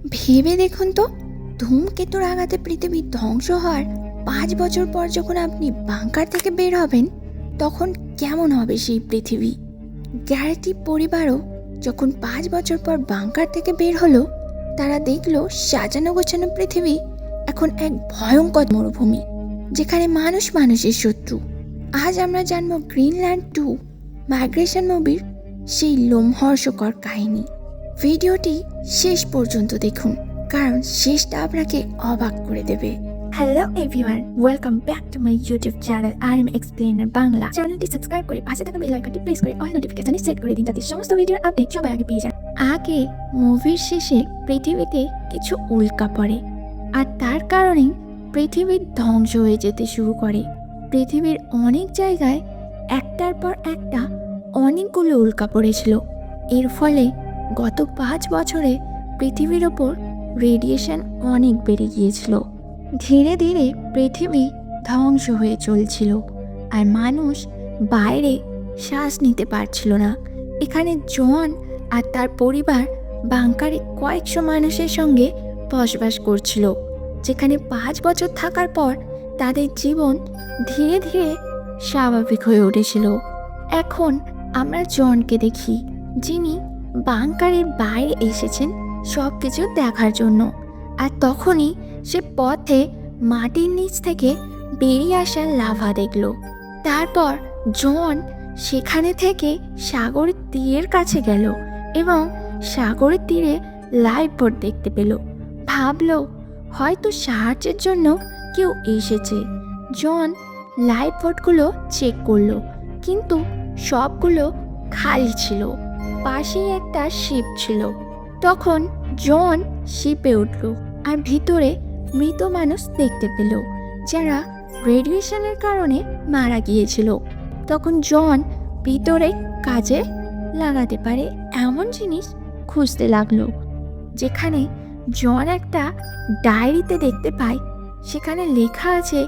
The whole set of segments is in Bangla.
ভেবে দেখুন তো, ধূমকেতুর আঘাতে পৃথিবী ধ্বংস হওয়ার 5 বছর পর যখন আপনি বাংকার থেকে বের হবেন, তখন কেমন হবে সেই পৃথিবী। গ্যারেটি পরিবারও যখন 5 বছর পর বাংকার থেকে বের হলো, তারা দেখলো সাজানো গোছানো পৃথিবী এখন এক ভয়ঙ্কর মরুভূমি, যেখানে মানুষ মানুষের শত্রু। আজ আমরা জানবো গ্রিনল্যান্ড 2 মাইগ্রেশন মুভির সেই লোমহর্ষকর কাহিনী। ভিডিওটি শেষ পর্যন্ত দেখুন, কারণ শেষটা আপনাকে অবাক করে দেবে। Hello everyone, welcome back to my YouTube channel I am explainer Bangla. চ্যানেলটি সাবস্ক্রাইব করে পাশে থাকা বেল আইকনটি প্রেস করে অল নোটিফিকেশন সেট করে দিন, যাতে সমস্ত ভিডিওর আপডেট সবার আগে পেয়ে যান। আগে মুভির শেষে পৃথিবীতে কিছু উল্কা পড়ে, আর তার কারণে পৃথিবীর ধ্বংস হয়ে যেতে শুরু করে। পৃথিবীর অনেক জায়গায় একটার পর একটা অনেকগুলো উল্কা পড়েছিল। এর ফলে গত 5 বছরে পৃথিবীর ওপর রেডিয়েশন অনেক বেড়ে গিয়েছিল। ধীরে ধীরে পৃথিবী ধ্বংস হয়ে চলছিল, আর মানুষ বাইরে শ্বাস নিতে পারছিল না। এখানে জন আর তার পরিবার বাংকারে কয়েকশো মানুষের সঙ্গে বসবাস করছিল, যেখানে 5 বছর থাকার পর তাদের জীবন ধীরে ধীরে স্বাভাবিক হয়ে উঠেছিল। এখন আমরা জনকে দেখি, যিনি বাংকারের বাইরে এসেছেন সব কিছু দেখার জন্য। আর তখনই সে পথে মাটির নিচ থেকে বেরিয়ে আসা লাভা দেখল। তারপর জন সেখানে থেকে সাগরের তীরের কাছে গেল এবং সাগরের তীরে লাইফ বোট দেখতে পেল। ভাবলো হয়তো সাহায্যের জন্য কেউ এসেছে। জন লাইফ বোটগুলো চেক করলো, কিন্তু সবগুলো খালি ছিল। পাশেই একটা শিপ ছিল। তখন জন শিপে উঠল আর ভিতরে মৃত মানুষ দেখতে পেল, যারা রেডিয়েশনের কারণে মারা গিয়েছিল। তখন জন ভিতরে কাজে লাগাতে পারে এমন জিনিস খুঁজতে লাগলো। যেখানে জন একটা ডায়েরিতে দেখতে পায়, সেখানে লেখা আছে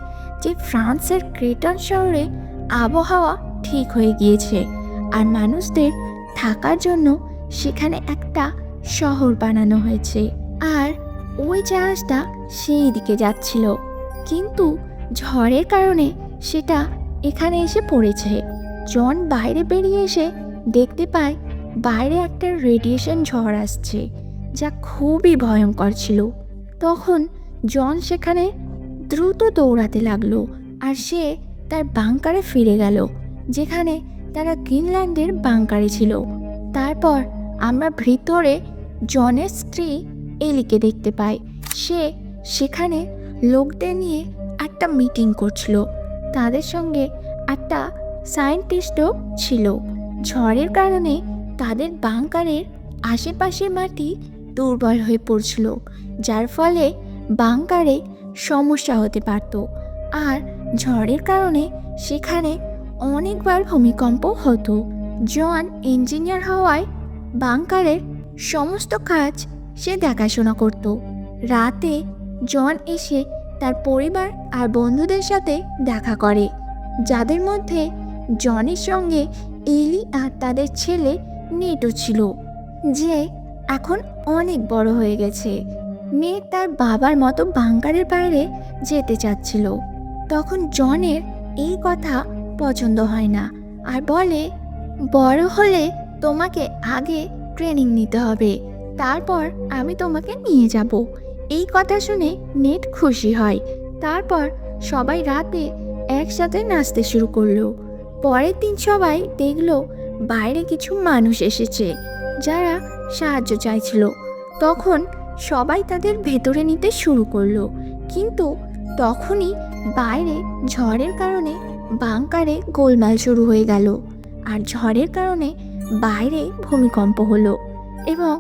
যে ফ্রান্সের ক্রেটন শহরে আবহাওয়া ঠিক হয়ে গিয়েছে, আর মানুষদের থাকার জন্য সেখানে একটা শহর বানানো হয়েছে। আর ওই জাহাজটা সেই দিকে যাচ্ছিল, কিন্তু ঝড়ের কারণে সেটা এখানে এসে পড়েছে। জন বাইরে বেরিয়ে এসে দেখতে পায় বাইরে একটা রেডিয়েশন ঝড় আসছে, যা খুবই ভয়ঙ্কর ছিল। তখন জন সেখানে দ্রুত দৌড়াতে লাগলো, আর সে তার বাংকারে ফিরে গেল, যেখানে তারা গ্রিনল্যান্ডের বাংকারে ছিল। তারপর আমরা ভিতরে জনের স্ত্রী এলিকে দেখতে পাই। সে সেখানে লোকদের নিয়ে একটা মিটিং করছিল। তাদের সঙ্গে একটা সায়েন্টিস্টও ছিল। ঝড়ের কারণে তাদের বাংকারের আশেপাশের মাটি দুর্বল হয়ে পড়ছিল, যার ফলে বাংকারে সমস্যা হতে পারত। আর ঝড়ের কারণে সেখানে অনেকবার ভূমিকম্প হতো। জন ইঞ্জিনিয়ার হওয়ায় বাংকারের সমস্ত কাজ সে দেখাশোনা করত। রাতে জন এসে তার পরিবার আর বন্ধুদের সাথে দেখা করে, যাদের মধ্যে জনের সঙ্গে এলি আর তাদের ছেলে নেটও ছিল, যে এখন অনেক বড় হয়ে গেছে। নেট তার বাবার মতো বাংকারের বাইরে যেতে চাচ্ছিল। তখন জনের এই কথা পছন্দ হয় না, আর বলে, বড় হলে তোমাকে আগে ট্রেনিং নিতে হবে, তারপর আমি তোমাকে নিয়ে যাব। এই কথা শুনে নেট খুশি হয়। তারপর সবাই রাতে একসাথে নাচতে শুরু করলো। পরের দিন সবাই দেখলো বাইরে কিছু মানুষ এসেছে, যারা সাহায্য চাইছিল। তখন সবাই তাদের ভেতরে নিতে শুরু করলো, কিন্তু তখনই বাইরে ঝড়ের কারণে বাংকারে গোলমাল শুরু হয়ে গেল। আর ঝড়ের কারণে বাইরে ভূমিকম্প হলো এবং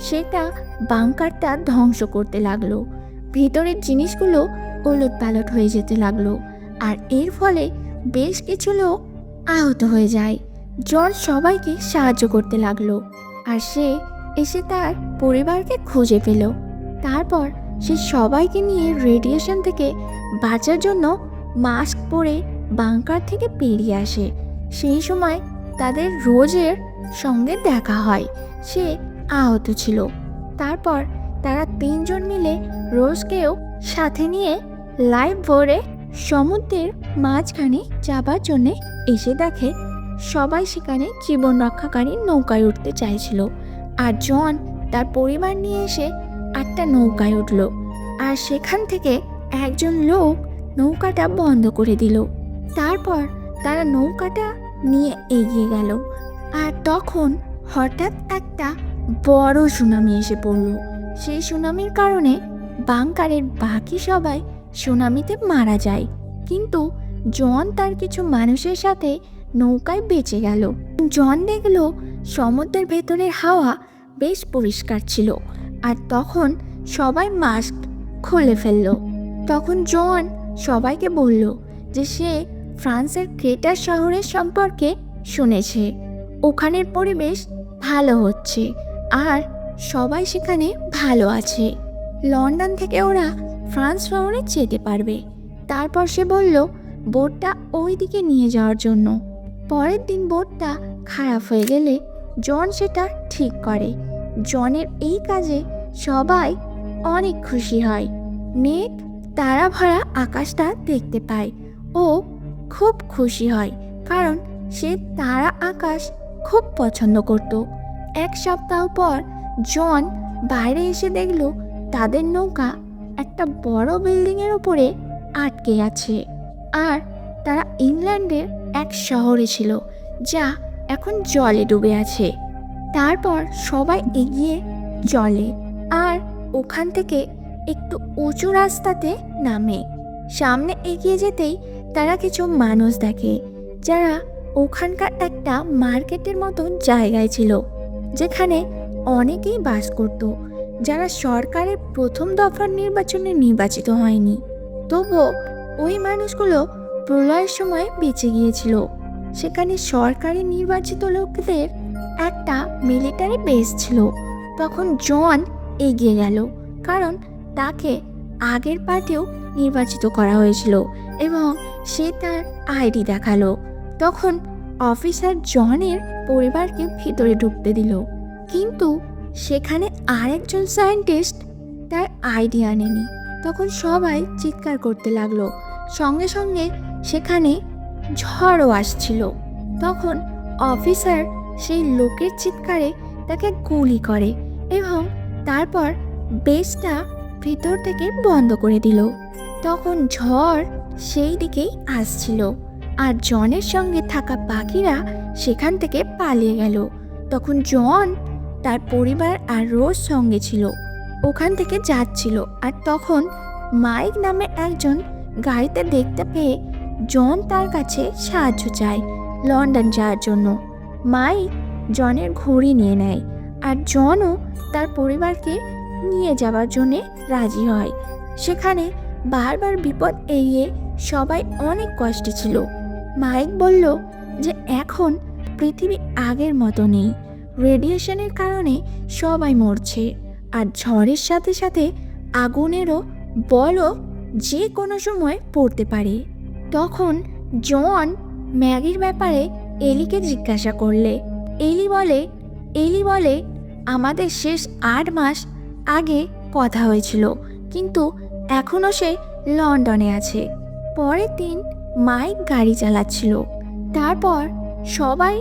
সেটা বাংকারটা ধ্বংস করতে লাগলো। ভিতরের জিনিসগুলো ওলটপালট হয়ে যেতে লাগলো, আর এর ফলে বেশ কিছু লোক আহত হয়ে যায়। জন সবাইকে সাহায্য করতে লাগলো, আর সে এসে তার পরিবারকে খুঁজে পেল। তারপর সে সবাইকে নিয়ে রেডিয়েশন থেকে বাঁচার জন্য মাস্ক পরে বাংকার থেকে বেরিয়ে আসে। সেই সময় তাদের রোজের সঙ্গে দেখা হয়। সে আহত ছিল। তারপর তারা তিনজন মিলে রোজকেও সাথে নিয়ে লাইফ বোর্ডে সমুদ্রের মাঝখানে যাবার জন্যে এসে দেখে সবাই সেখানে জীবন রক্ষাকারী নৌকায় উঠতে চাইছিল। আর জন তার পরিবার নিয়ে এসে একটা নৌকায় উঠল। আর সেখান থেকে একজন লোক নৌকাটা বন্ধ করে দিল। তারপর তারা নৌকাটা নিয়ে এগিয়ে গেল। আর তখন হঠাৎ একটা বড় সুনামি এসে পড়ল। সেই সুনামির কারণে বাংকারের বাকি সবাই সুনামিতে মারা যায়, কিন্তু জন তার কিছু মানুষের সাথে নৌকায় বেঁচে গেল। জন দেখল সমুদ্রের ভেতরের হাওয়া বেশ পরিষ্কার ছিল। আর তখন সবাই মাস্ক খুলে ফেলল। তখন জন সবাইকে বলল যে সে ফ্রান্সের ক্রেটার শহরের সম্পর্কে শুনেছে, ওখানের পরিবেশ ভালো হচ্ছে আর সবাই সেখানে ভালো আছে। লন্ডন থেকে ওরা ফ্রান্স শহরে যেতে পারবে। তারপর সে বলল বোটটা ওই দিকে নিয়ে যাওয়ার জন্য। পরের দিন বোটটা খারাপ হয়ে গেলে জন সেটা ঠিক করে। জনের এই কাজে সবাই অনেক খুশি হয়। মেঘ তারা ভরা আকাশটা দেখতে পায়। ও খুব খুশি হয়, কারণ সে তারা আকাশ খুব পছন্দ করত। এক সপ্তাহ পর জন বাইরে এসে দেখল তাদের নৌকা একটা বড় বিল্ডিংয়ের উপরে আটকে আছে। আর তারা ইংল্যান্ডের এক শহরে ছিল যা এখন জলে ডুবে আছে। তারপর সবাই এগিয়ে চলে আর ওখান থেকে একটু উঁচু রাস্তাতে নামে। সামনে এগিয়ে যেতেই তারা কিছু মানুষ দেখে যারা ওখানকার একটা মার্কেটের মতো জায়গায় ছিল, যেখানে অনেকেই বাস করত যারা সরকারের প্রথম দফার নির্বাচনে নির্বাচিত হয়নি। তবুও ওই মানুষগুলো প্রলয়ের সময় বেঁচে গিয়েছিল। সেখানে সরকারি নির্বাচিত লোকদের একটা মিলিটারি বেস ছিল। তখন জন এগিয়ে গেল, কারণ তাকে আগের পার্টেও নির্বাচিত করা হয়েছিল এবং সে তার আইডি দেখালো। তখন অফিসার জনের পরিবারকে ভিতরে ঢুকতে দিল, কিন্তু সেখানে আরেকজন সায়েন্টিস্ট তার আইডি আনেনি। তখন সবাই চিৎকার করতে লাগলো। সঙ্গে সঙ্গে সেখানে ঝড়ও আসছিল। তখন অফিসার সেই লোকের চিৎকারে তাকে গুলি করে এবং তারপর বেসটা ভিতর থেকে বন্ধ করে দিল। তখন ঝড় সেই দিকেই আসছিল আর জনের সঙ্গে থাকা বাকিরা সেখান থেকে পালিয়ে গেল। তখন জন তার পরিবার আর রোজ সঙ্গে ছিল, ওখান থেকে যাচ্ছিল। আর তখন মাইক নামে একজন গাড়িতে দেখতে পেয়ে জন তার কাছে সাহায্য চায় লন্ডন যাওয়ার জন্য। মাইক জনের ঘড়ি নিয়ে নেয় আর জনও তার পরিবারকে নিয়ে যাওয়ার জন্যে রাজি হয়। সেখানে বারবার বিপদ এড়িয়ে সবাই অনেক কষ্টে ছিল। মাইক বলল যে এখন পৃথিবী আগের মতো নেই, রেডিয়েশনের কারণে সবাই মরছে আর ঝড়ের সাথে সাথে আগুনেরও বলও যে কোনো সময় পড়তে পারে। তখন জন ম্যাগির ব্যাপারে এলিকে জিজ্ঞাসা করলে এলি বলে আমাদের শেষ 8 মাস আগে কথা হয়েছিল, কিন্তু এখনও সে লন্ডনে আছে। পরের দিন মাইক গাড়ি চালাচ্ছিল। তারপর সবাই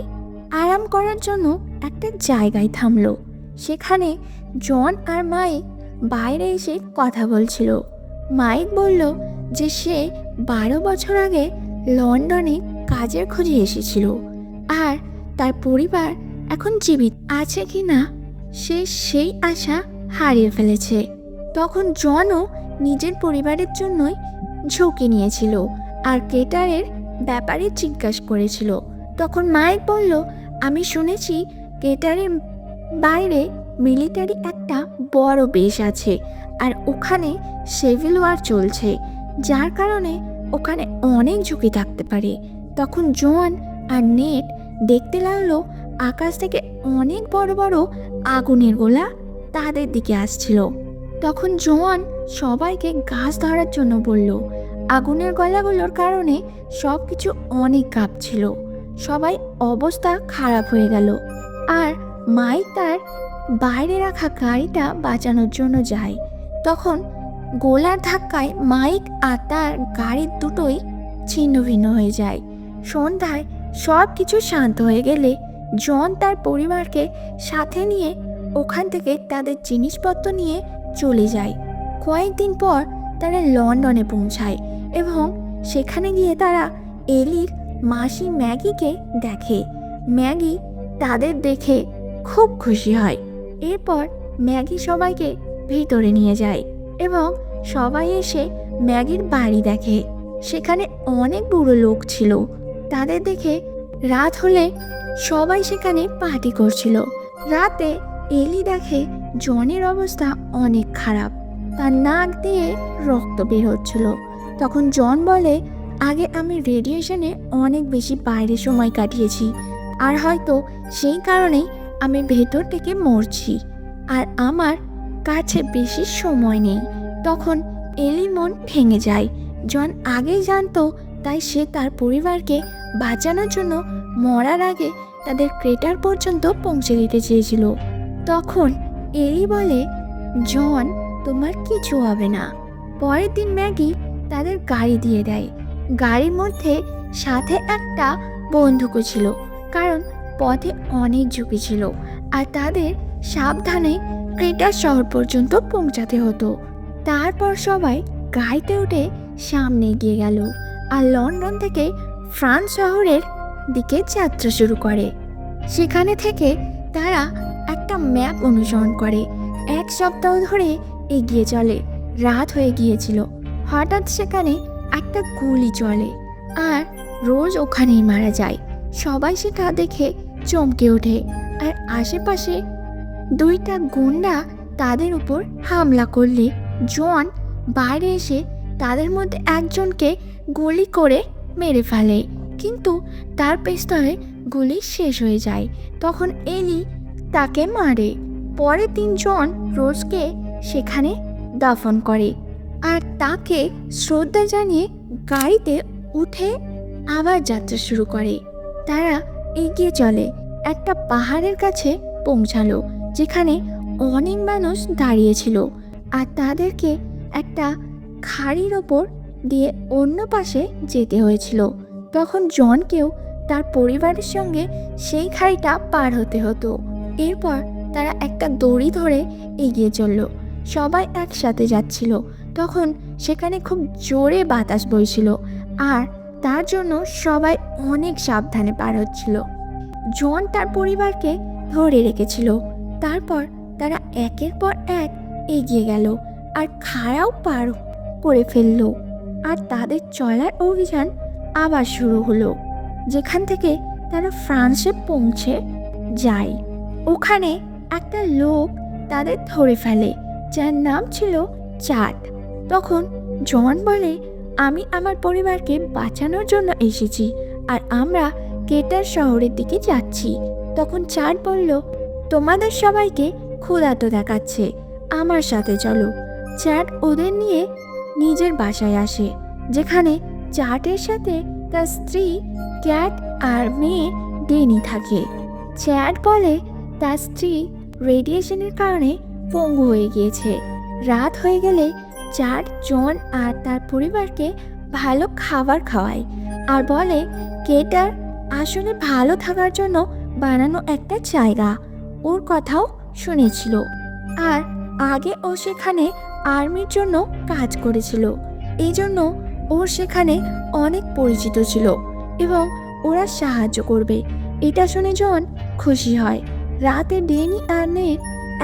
আরাম করার জন্য একটা জায়গায় থামলো। সেখানে জন আর মাইক বাইরে এসে কথা বলছিল। মাইক বলল যে সে 12 বছর আগে লন্ডনে কাজের খোঁজে এসেছিল আর তার পরিবার এখন জীবিত আছে কি না সে সেই আশা হারিয়ে ফেলেছে। তখন জনও নিজের পরিবারের জন্যই ঝুঁকি নিয়েছিল আর কেটারের ব্যাপারে জিজ্ঞাসা করেছিল। তখন মাইক বলল আমি শুনেছি কেটারের বাইরে মিলিটারি একটা বড় বেস আছে আর ওখানে সিভিল ওয়ার চলছে, যার কারণে ওখানে অনেক ঝুঁকি থাকতে পারে। তখন জন আর নেট দেখতে লাগলো আকাশ থেকে অনেক বড় বড় আগুনের গোলা তাদের দিকে আসছিল। তখন জন সবাইকে গাছ ধরার জন্য বলল। আগুনের গলাগুলোর কারণে সব কিছু অনেক কাঁপছিল। সবাই অবস্থা খারাপ হয়ে গেল আর মাইক তার বাইরে রাখা গাড়িটা বাঁচানোর জন্য যায়। তখন গোলার ধাক্কায় মাইক আর তার গাড়ির দুটোই ছিন্ন ভিন্ন হয়ে যায়। সন্ধ্যায় সব কিছু শান্ত হয়ে গেলে জন তার পরিবারকে সাথে নিয়ে ওখান থেকে তাদের জিনিসপত্র নিয়ে চলে যায়। কয়েকদিন পর তারা লন্ডনে পৌঁছায় এবং সেখানে গিয়ে তারা এলির মাসি ম্যাগিকে দেখে। ম্যাগি তাদের দেখে খুব খুশি হয়। এরপর ম্যাগি সবাইকে ভিতরে নিয়ে যায় এবং সবাই এসে ম্যাগির বাড়ি দেখে। সেখানে অনেক বুড়ো লোক ছিল। তাদের দেখে রাত হলে সবাই সেখানে পার্টি করছিল। রাতে এলি দেখে জনের অবস্থা অনেক খারাপ, তার নাক দিয়ে রক্ত বের হচ্ছিল। তখন জন বলে, আগে আমি রেডিয়েশনে অনেক বেশি বাইরে সময় কাটিয়েছি, আর হয়তো সেই কারণেই আমি ভেতর থেকে মরছি, আর আমার কাছে বেশি সময় নেই। তখন এলির মন ভেঙে যায়। জন আগেই জানতো, তাই সে তার পরিবারকে বাঁচানোর জন্য মরার আগে তাদের ক্রেটার পর্যন্ত পৌঁছে দিতে চেয়েছিল। তখন এলি বলে, জন, তোমার কিছু হবে না। পরের দিন ম্যাগি তাদের গাড়ি দিয়ে দেয়। গাড়ির মধ্যে সাথে একটা বন্দুকও ছিল, কারণ পথে অনেক ঝুঁকি ছিল আর তাদের সাবধানে ক্রেটার শহর পর্যন্ত পৌঁছাতে হতো। তারপর সবাই গাড়িতে উঠে সামনে এগিয়ে গেল আর লন্ডন থেকে ফ্রান্স শহরের দিকে যাত্রা শুরু করে। সেখানে থেকে তারা একটা ম্যাপ অনুসরণ করে 1 সপ্তাহ ধরে এগিয়ে চলে। রাত হয়ে গিয়েছিল। হঠাৎ সেখানে একটা গুলি চলে আর রোজ ওখানেই মারা যায়। সবাই সেটা দেখে চমকে ওঠে আর আশেপাশে 2টা গুন্ডা তাদের উপর হামলা করলে জন বাইরে এসে তাদের মধ্যে একজনকে গুলি করে মেরে ফেলে, কিন্তু তার পিস্তলে গুলি শেষ হয়ে যায়। তখন এলি তাকে মারে। পরের দিন জন রোজকে সেখানে দাফন করে আর তাকে শ্রদ্ধা জানিয়ে গাড়িতে উঠে আবার যাত্রা শুরু করে। তারা এগিয়ে চলে। একটা পাহাড়ের কাছে পৌঁছালো যেখানে অনেক মানুষ দাঁড়িয়েছিল আর তাদেরকে একটা খাড়ির ওপর দিয়ে অন্য পাশে যেতে হয়েছিল। তখন জনকেও তার পরিবারের সঙ্গে সেই খাড়িটা পার হতে হতো। এরপর তারা একটা দড়ি ধরে এগিয়ে চলল। সবাই একসাথে যাচ্ছিল। তখন সেখানে খুব জোরে বাতাস বইছিল আর তার জন্য সবাই অনেক সাবধানে পার হচ্ছিল। জন তার পরিবারকে ধরে রেখেছিল। তারপর তারা একের পর এক এগিয়ে গেল আর খাড়াও পার করে ফেলল আর তাদের চলার অভিযান আবার শুরু হলো, যেখান থেকে তারা ফ্রান্সে পৌঁছে যায়। ওখানে একটা লোক তাদের ধরে ফেলে, যার নাম ছিল চার্ট। তখন জন বলে, আমি আমার পরিবারকে বাঁচানোর জন্য এসেছি আর আমরা কেটার শহরের দিকে যাচ্ছি। তখন চার্ট বলল, তোমাদের সবাইকে ক্ষুধার্ত দেখাচ্ছে, আমার সাথে চলো। চার্ট ওদের নিয়ে নিজের বাসায় আসে, যেখানে চার্টের সাথে তার স্ত্রী ক্যাট আর মেয়ে ডেনি থাকে। চ্যাট বলে তার স্ত্রী রেডিয়েশনের কারণে পঙ্গু হয়ে গিয়েছে। রাত হয়ে গেলে চ্যাট জন আর তার পরিবারকে ভালো খাবার খাওয়ায় আর বলে কেটার আসলে ভালো থাকার জন্য বানানো একটা জায়গা, ওর কথাও শুনেছিল। আর আগে ও সেখানে আর্মির জন্য কাজ করেছিল, এই জন্য ওর সেখানে অনেক পরিচিত ছিল এবং ওরা সাহায্য করবে। এটা শুনে জন খুশি হয়। রাতে ডেনি আর নেট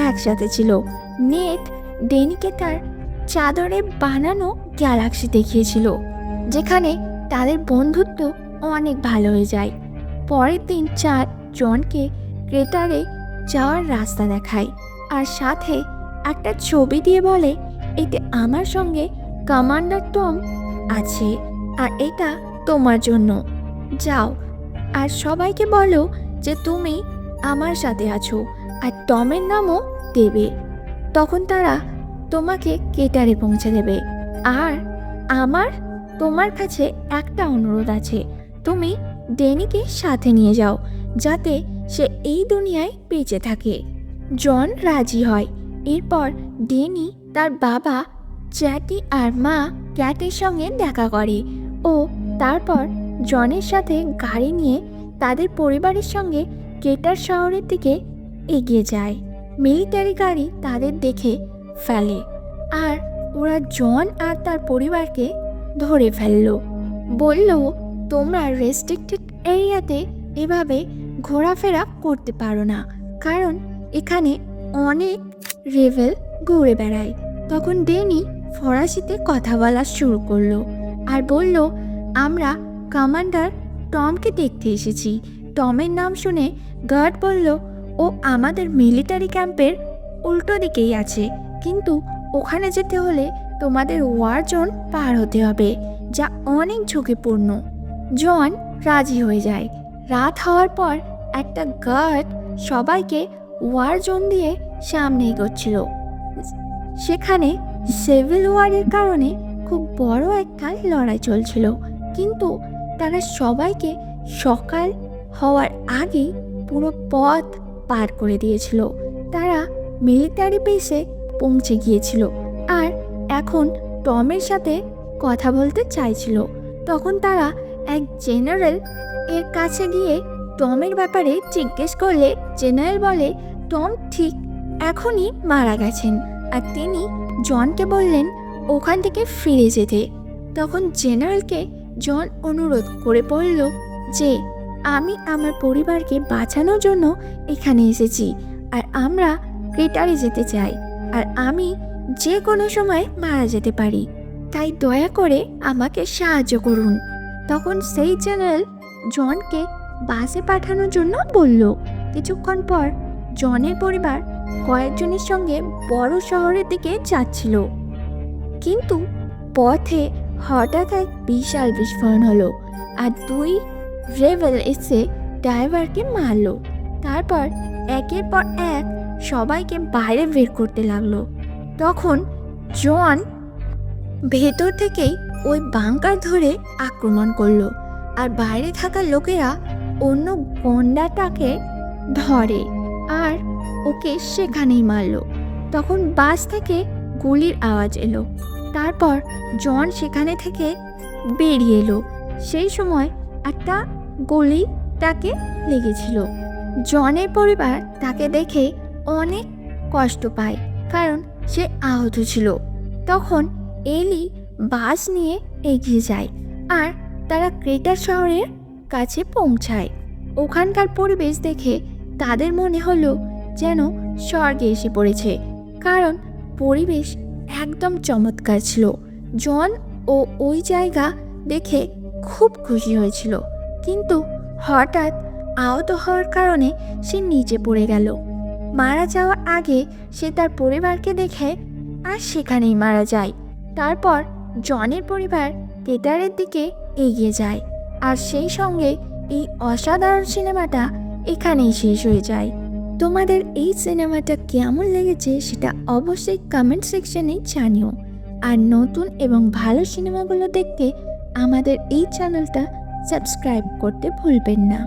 একসাথে ছিল। নেট ডেনিকে তার চাদরে বানানো গ্যালাক্সি দেখিয়েছিল, যেখানে তাদের বন্ধুত্ব অনেক ভালো হয়ে যায়। পরের দিন চাঁদ জনকে ক্রেটারে যাওয়ার রাস্তা দেখায় আর সাথে একটা ছবি দিয়ে বলে, এতে আমার সঙ্গে কমান্ডার টম আছে আর এটা তোমার জন্য, যাও আর সবাইকে বলো যে তুমি আমার সাথে আছো আর টমের নামও দেবে। তখন তারা তোমাকে কেটারে পৌঁছে দেবে। আর আমার তোমার কাছে একটা অনুরোধ আছে, তুমি ডেনিকে সাথে নিয়ে যাও যাতে সে এই দুনিয়ায় বেঁচে থাকে। জন রাজি হয়। এরপর ডেনি তার বাবা চ্যাটি আর মা ক্যাটের সঙ্গে দেখা করে ও তারপর জনের সাথে গাড়ি নিয়ে তাদের পরিবারের সঙ্গে কেটার শহরের দিকে এগিয়ে যায়। মিলিটারি গাড়ি তাদের দেখে ফেলে আর ওরা জন আর তার পরিবারকে ধরে ফেললো। বলল, তোমরা রেস্ট্রিক্টেড এরিয়াতে এভাবে ঘোরাফেরা করতে পারো না, কারণ এখানে অনেক রেভেল ঘুরে বেড়ায়। তখন ডেনি ফরাসিতে কথা বলা শুরু করলো আর বলল, আমরা কমান্ডার টমকে দেখতে এসেছি। টমের নাম শুনে গার্ড বলল, ও আমাদের মিলিটারি ক্যাম্পের উল্টো দিকেই আছে, কিন্তু ওখানে যেতে হলে তোমাদের ওয়ার জোন পার হতে হবে, যা অনেক ঝুঁকিপূর্ণ। জন রাজি হয়ে যায়। রাত হওয়ার পর একটা গার্ড সবাইকে ওয়ার জোন দিয়ে সামনে এগোচ্ছিল। সেখানে সিভিল ওয়ারের কারণে খুব বড় একটা লড়াই চলছিল, কিন্তু তারা সবাইকে সকাল হওয়ার আগেই পুরো পথ পার করে দিয়েছিল। তারা মিলিটারি বেসে পৌঁছে গিয়েছিল আর এখন টমের সাথে কথা বলতে চাইছিল। তখন তারা এক জেনারেল এর কাছে গিয়ে টমের ব্যাপারে জিজ্ঞেস করলে জেনারেল বলে, টম ঠিক এখনই মারা গেছেন, আর তিনি জনকে বললেন ওখান থেকে ফিরে যেতে। তখন জেনারেলকে জন অনুরোধ করে বলল যে, আমি আমার পরিবারকে বাঁচানোর জন্য এখানে এসেছি, আর আমরা ক্রেটারে যেতে চাই, আর আমি যে কোনো সময় মারা যেতে পারি, তাই দয়া করে আমাকে সাহায্য করুন। তখন সেই জেনারেল জনকে বাসে পাঠানোর জন্য বলল। কিছুক্ষণ পর জনের পরিবার কয়েকজনের সঙ্গে বড় শহরের দিকে যাচ্ছিল, কিন্তু পথে হঠাৎ এক বিশাল বিস্ফোরণ হলো আর দুই রেবেল এসে ড্রাইভারকে মারল। তারপর একের পর এক সবাইকে বাইরে বের করতে লাগলো। তখন জন ভেতর থেকেই ওই বাঙ্কার ধরে আক্রমণ করলো, আর বাইরে থাকা লোকেরা অন্য গন্ডাটাকে ধরে আর ওকে সেখানেই মারলো। তখন বাস থেকে গুলির আওয়াজ এলো। তারপর জন সেখানে থেকে বেরিয়ে এলো। সেই সময় একটা গুলি তাকে লেগেছিল। জনের পরিবার তাকে দেখে অনেক কষ্ট পায়, কারণ সে আহত ছিল। তখন এলি বাস নিয়ে এগিয়ে যায় আর তারা ক্রেটার শহরের কাছে পৌঁছায়। ওখানকার পরিবেশ দেখে তাদের মনে হলো যেন স্বর্গে এসে পড়েছে, কারণ পরিবেশ একদম চমৎকার ছিল। জন ও ওই জায়গা দেখে খুব খুশি হয়েছিল, কিন্তু হঠাৎ আহত হওয়ার কারণে সে নিচে পড়ে গেল। মারা যাওয়ার আগে সে তার পরিবারকে দেখে আর সেখানেই মারা যায়। তারপর জনের পরিবার কেটারের দিকে এগিয়ে যায়, আর সেই সঙ্গে এই অসাধারণ সিনেমাটা এখানেই শেষ হয়ে যায়। তোমাদের এই সিনেমাটা কেমন লেগেছে সেটা অবশ্যই কমেন্ট সেকশনে জানিও। আর নতুন এবং ভালো সিনেমাগুলো দেখতে আমাদের এই চ্যানেলটা সাবস্ক্রাইব করতে ভুলবেন না।